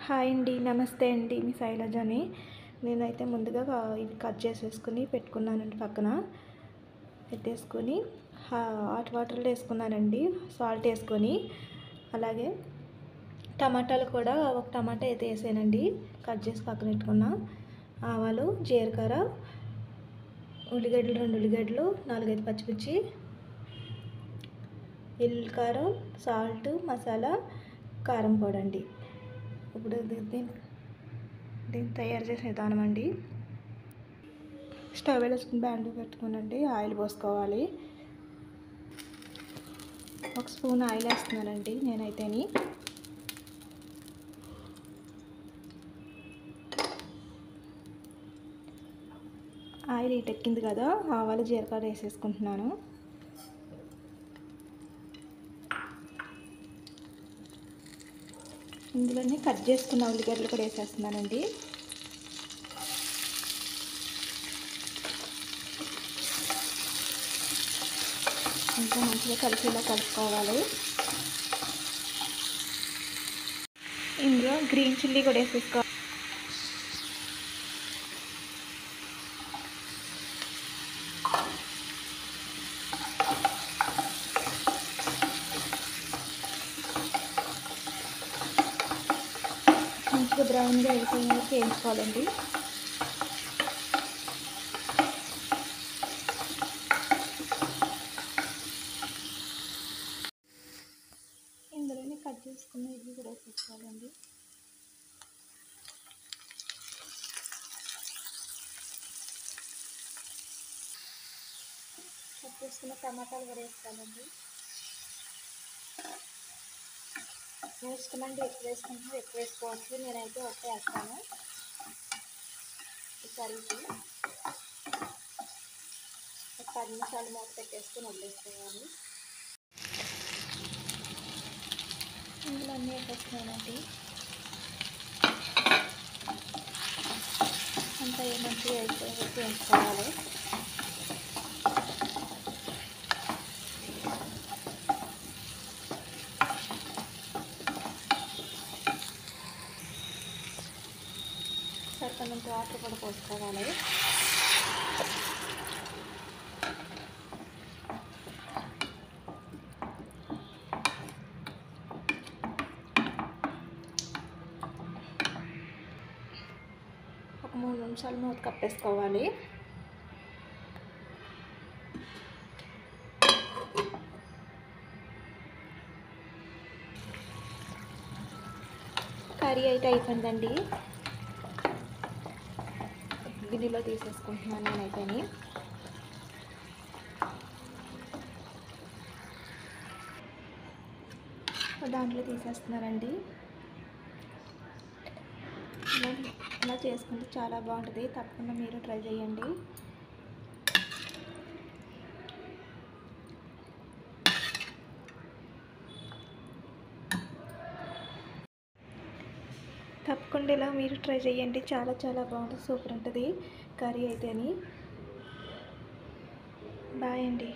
Hi అండి, నమస్తే అండి. మీ శైలజని. నేనైతే ముందుగా ఇవి కట్ చేసేసుకుని పెట్టుకున్నానండి. పక్కన పెట్టేసుకొని హాట్ వాటర్లో వేసుకున్నానండి, సాల్ట్ వేసుకొని. అలాగే టమాటాలు కూడా ఒక టమాటా అయితే వేసానండి, కట్ చేసి పక్కన పెట్టుకున్నా. ఆవాలు, జీలకర్ర, ఉల్లిగడ్డలు 2 ఉల్లిగడ్డలు, 4-5 పచ్చిమిర్చి, ఎల్లు కారం, సాల్ట్, మసాలా, కారం పొడి అండి. ఇప్పుడు దీన్ని తయారు చేసే విధానం అండి. స్టవ్ వేసుకుని బ్యాండ్ పెట్టుకునండి, ఆయిల్ పోసుకోవాలి. 1 స్పూన్ ఆయిల్ వేస్తున్నానండి నేనైతేని. ఆయిల్ హీటెక్కింది కదా, ఆవాలు జీలకర్ర వేసేసుకుంటున్నాను. ఇందులోనే కట్ చేసుకున్న ఉల్లిగడ్డలు కూడా వేసేస్తున్నానండి. ఇంకా మంచిగా కలిసేలా కలుపుకోవాలి. ఇందులో గ్రీన్ చిల్లీ కూడా వేసేసుకోవాలి. మంచిగా బ్రౌన్గా అయిపోయిన వేయించుకోవాలండి. ఇందులోనే కట్ చేసుకున్న ఇవి కూడా వేసుకోవాలండి. కట్ చేసుకున్న టమాటాలు కూడా వేసుకోవాలండి. వేసుకున్నాండి, ఎక్కువ వేసుకుంటే ఎక్కువ వేసుకోవచ్చు. నేనైతే ఒకటే వేస్తాను ఈ కర్రీకి. ఒక 10 నిమిషాలు మూత పెట్టేసుకొని వదిలేసుకోవాలి. ఇందులో అన్నీ వేసేస్తున్నానండి. అంతా మంచిగా వేయించుకోవాలి. సరిపడినంత వాటర్ కూడా పోసుకోవాలి. ఒక 3 నిమిషాలు మూత కప్పేసుకోవాలి. కర్రీ అయితే అయిపోయిందండి. గిన్నెలో తీసేసుకుంటున్నాను నేనైతేని. దాంట్లో తీసేస్తున్నానండి. ఇలా చేసుకుంటే చాలా బాగుంటుంది. తప్పకుండా మీరు ట్రై చేయండి. తప్పకుండా ఇలా మీరు ట్రై చేయండి. చాలా చాలా బాగుంటుంది, సూపర్ ఉంటుంది కర్రీ అయితేని. బాయ్ అండి.